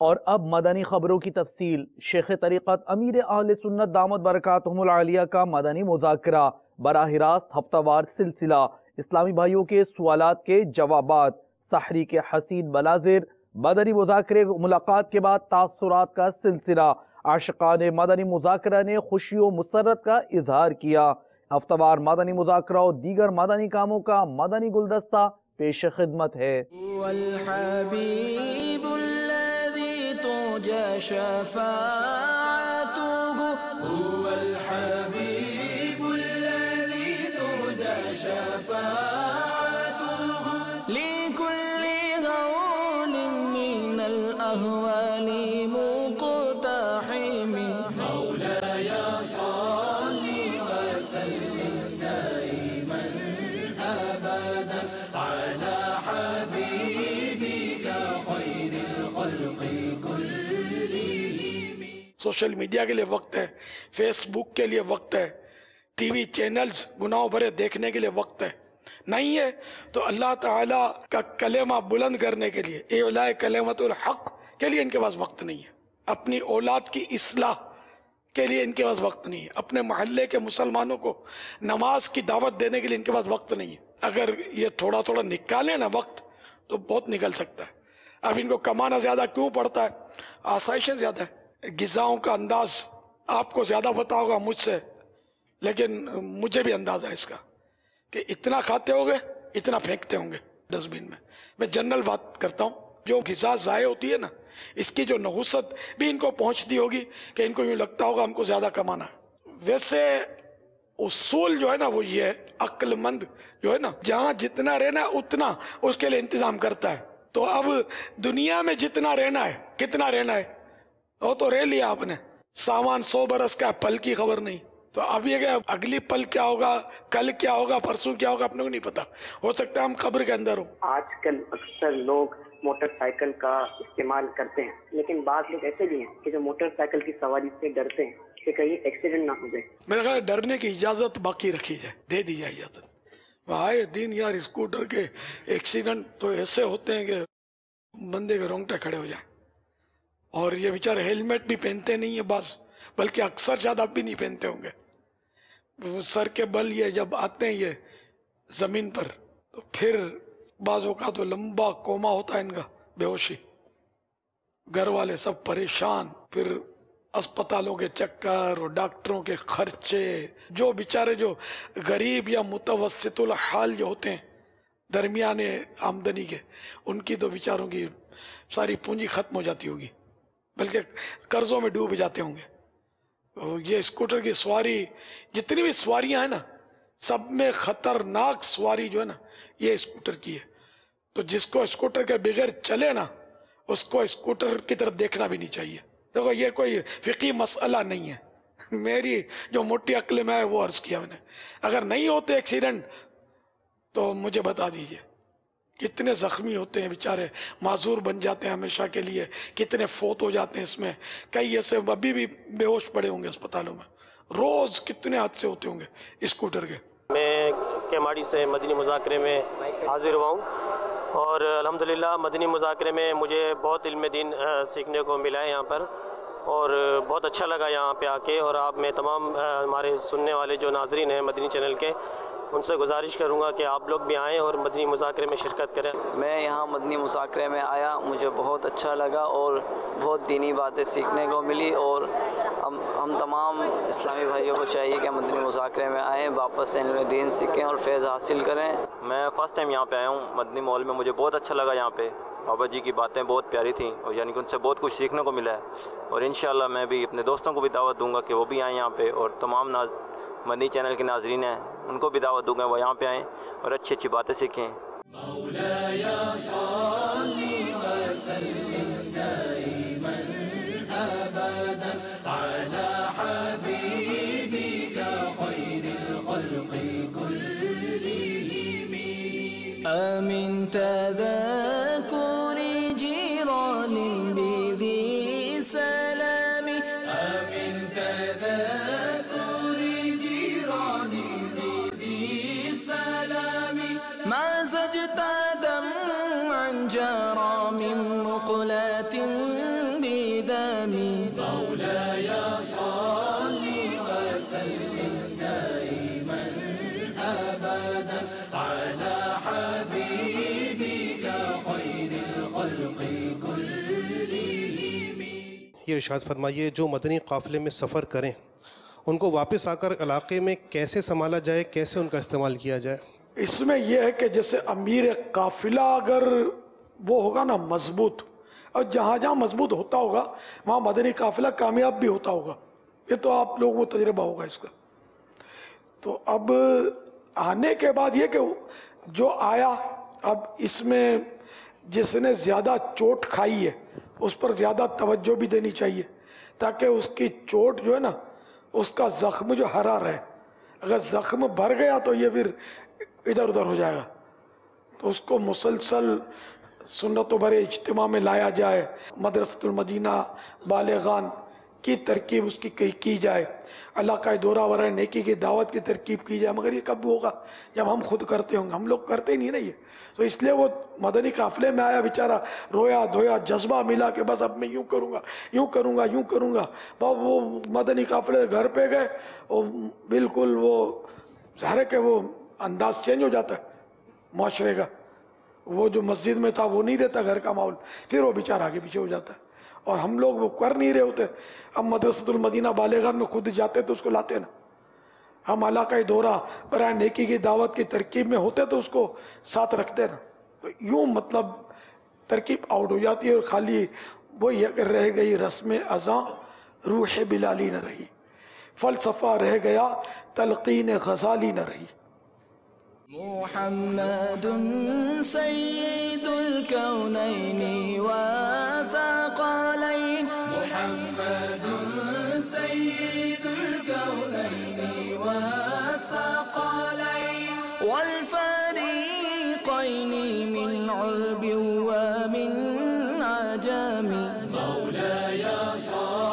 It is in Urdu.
اور اب مدنی خبروں کی تفصیل۔ شیخ طریقت امیر اہل سنت دامت برکاتہم العالیہ کا مدنی مذاکرہ براہ راست ہفتہ وار سلسلہ، اسلامی بھائیوں کے سوالات کے جوابات، سحری کے حسین مناظر، مدنی مذاکرے ملاقات کے بعد تاثرات کا سلسلہ۔ عاشقان مدنی مذاکرہ نے خوشی و مسرت کا اظہار کیا۔ ہفتہ وار مدنی مذاکرہ اور دیگر مدنی کاموں کا مدنی گلدستہ پیش خدمت ہے۔ شفاعته هو الحبيب الذي ترجى شفاعته لكل هول من الأهوال مقتحم مولاي صل وسلم دائما أبدا على حبيبك خير الخلق كلهم۔ سوشل میڈیا کے لیے وقت ہے، فیس بک کے لیے وقت ہے، ٹی وی چینلز گناہوں بھرے دیکھنے کے لیے وقت ہے نہیں ہے، تو اللہ تعالیٰ کا کلمہ بلند کرنے کے لیے اعلاء کلمت الحق کے لیے ان کے پاس وقت نہیں ہے، اپنی اولاد کی اصلاح کے لیے ان کے پاس وقت نہیں ہے، اپنے محلے کے مسلمانوں کو نماز کی دعوت دینے کے لیے ان کے پاس وقت نہیں ہے۔ اگر یہ تھوڑا تھوڑا نکالیں نا وقت تو بہت نکل سکتا ہے۔ اب ان کو کمانا زیادہ کیوں پڑتا ہے؟ آسائشیں زیادہ ہے، غذاؤں کا انداز آپ کو زیادہ پتا ہوگا مجھ سے، لیکن مجھے بھی اندازہ ہے اس کا کہ اتنا کھاتے ہوگے اتنا پھینکتے ہوں گے ڈسٹ بین میں۔ میں جنرل بات کرتا ہوں، جو غذا ضائع ہوتی ہے نا، اس کی جو نحوست بھی ان کو پہنچتی ہوگی کہ ان کو یوں لگتا ہوگا ہم کو زیادہ کمانا ہے۔ ویسے اصول جو ہے نا وہ یہ ہے، عقل مند جو ہے نا جہاں جتنا رہنا ہے اتنا اس کے لیے انتظام کرتا ہے۔ تو اب دنیا میں جتنا رہنا ہے، کتنا رہنا ہے وہ تو رہ لیا آپ نے، سامان 100 برس کا، پل کی خبر نہیں۔ تو اب یہ کہ اگلی پل کیا ہوگا، کل کیا ہوگا، پرسوں کیا ہوگا، اپنے کو نہیں پتا، ہو سکتا ہے ہم قبر کے اندر ہوں۔ آج کل اکثر لوگ موٹر سائیکل کا استعمال کرتے ہیں، لیکن بعض لوگ ایسے بھی ہیں کہ جو موٹر سائیکل کی سواری سے ڈرتے ہیں کہ کہیں ایکسیڈنٹ نہ ہو جائے۔ میرے خیال ڈرنے کی اجازت باقی رکھی جائے، دے دی جائے اجازت۔ آئے دن یار اسکوٹر کے ایکسیڈنٹ تو ایسے ہوتے ہیں کہ بندے کے رونگٹے کھڑے ہو جائیں، اور یہ بیچارے ہیلمٹ بھی پہنتے نہیں ہیں بعض، بلکہ اکثر شاید اب بھی نہیں پہنتے ہوں گے۔ سر کے بل یہ جب آتے ہیں یہ زمین پر تو پھر بعض اوقات تو لمبا کوما ہوتا ہے ان کا، بے ہوشی، گھر والے سب پریشان، پھر اسپتالوں کے چکر اور ڈاکٹروں کے خرچے۔ جو بیچارے جو غریب یا متوسط الحال جو ہوتے ہیں، درمیانے آمدنی کے، ان کی تو بیچاروں کی ساری پونجی ختم ہو جاتی ہوگی، بلکہ قرضوں میں ڈوب جاتے ہوں گے۔ یہ اسکوٹر کی سواری، جتنی بھی سواریاں ہیں نا، سب میں خطرناک سواری جو ہے نا یہ اسکوٹر کی ہے۔ تو جس کو اسکوٹر کے بغیر چلے نا، اس کو اسکوٹر کی طرف دیکھنا بھی نہیں چاہیے۔ دیکھو یہ کوئی فقہی مسئلہ نہیں ہے، میری جو موٹی عقل میں ہے وہ عرض کیا میں نے۔ اگر نہیں ہوتے ایکسیڈنٹ تو مجھے بتا دیجئے، کتنے زخمی ہوتے ہیں بیچارے، معذور بن جاتے ہیں ہمیشہ کے لیے، کتنے فوت ہو جاتے ہیں اس میں، کئی ایسے ابھی بھی بے ہوش پڑے ہوں گے اسپتالوں میں، روز کتنے حادثے ہوتے ہوں گے اسکوٹر کے۔ میں کیماڑی سے مدنی مذاکرے میں حاضر ہوا ہوں، اور الحمدللہ مدنی مذاکرے میں مجھے بہت علم دین سیکھنے کو ملا ہے یہاں پر، اور بہت اچھا لگا یہاں پہ آ کے۔ اور آپ میں تمام ہمارے سننے والے جو ناظرین ہیں مدنی چینل کے، ان سے گزارش کروں گا کہ آپ لوگ بھی آئیں اور مدنی مذاکرے میں شرکت کریں۔ میں یہاں مدنی مذاکرے میں آیا، مجھے بہت اچھا لگا اور بہت دینی باتیں سیکھنے کو ملی، اور ہم تمام اسلامی بھائیوں کو چاہیے کہ مدنی مذاکرے میں آئیں، واپس سے علم دین سیکھیں اور فیض حاصل کریں۔ میں فرسٹ ٹائم یہاں پہ آیا ہوں مدنی مال میں، مجھے بہت اچھا لگا یہاں پہ، بابا جی کی باتیں بہت پیاری تھیں، اور یعنی کہ ان سے بہت کچھ سیکھنے کو ملا ہے، اور انشاءاللہ میں بھی اپنے دوستوں کو بھی دعوت دوں گا کہ وہ بھی آئیں یہاں پہ، اور تمام مدنی چینل کے ناظرین ہیں ان کو بھی دعوت دوں گا وہ یہاں پہ آئیں اور اچھی اچھی باتیں سیکھیں۔ مولاي صل وسلم دائما أبدا على حبيبك خير الخلق كلهم من تذكر جيران بذي سلام من تذكر جيران بذي سلام ما زجت دمعا جرى من مقلة القيام مولاي صل وسلم دائما أبدا على حبيبك خير الخلق كلهم. یہ ارشاد فرمائیے جو مدنی قافلے میں سفر کریں ان کو واپس آ کر علاقے میں کیسے سنبھالا جائے، کیسے ان کا استعمال کیا جائے؟ اس میں یہ ہے کہ جیسے امیر قافلہ اگر وہ ہوگا نا مضبوط، اور جہاں جہاں مضبوط ہوتا ہوگا وہاں مدنی قافلہ کامیاب بھی ہوتا ہوگا. یہ تو آپ لوگوں کو تجربہ ہوگا اس کا. تو اب آنے کے بعد یہ کہ جو آیا، اب اس میں جس نے زیادہ چوٹ کھائی ہے اس پر زیادہ توجہ بھی دینی چاہیے، تاکہ اس کی چوٹ جو ہے نا اس کا زخم جو ہرا رہے. اگر زخم بھر گیا تو یہ پھر ادھر ادھر ہو جائے گا. تو اس کو مسلسل سنت و بھرے اجتماع میں لایا جائے، مدرسۃ المدینہ بالغان کی ترکیب اس کی جائے، علاقہ دورہ ورائے نیکی کی دعوت کی ترکیب کی جائے. مگر یہ کب ہوگا؟ جب ہم خود کرتے ہوں گے. ہم لوگ کرتے ہی نہیں نا یہ. تو اس لیے وہ مدنی قافلے میں آیا بیچارہ، رویا دھویا، جذبہ ملا کہ بس اب میں یوں کروں گا یوں کروں گا یوں کروں گا. وہ مدنی قافلے گھر پہ گئے اور بالکل وہ ظاہر ہے کہ وہ انداز چینج ہو جاتا ہے معاشرے کا. وہ جو مسجد میں تھا وہ نہیں رہتا گھر کا ماحول، پھر وہ بیچارہ آگے پیچھے ہو جاتا ہے. اور ہم لوگ وہ کر نہیں رہے ہوتے. ہم مدرسۃ المدینہ بالغان میں خود جاتے تو اس کو لاتے نا. ہم علاقہ دورہ برائے نیکی کی دعوت کی ترکیب میں ہوتے تو اس کو ساتھ رکھتے نا. یوں مطلب ترکیب آؤٹ ہو جاتی ہے، اور خالی وہ یہ کہ رہ گئی رسم ازاں روح بلالی نہ رہی، فلسفہ رہ گیا تلقین غزالی نہ رہی. محمد سید الكونین والثقلین محمد سید الكونین والثقلین والفریقین من عرب ومن عجم مولاي صل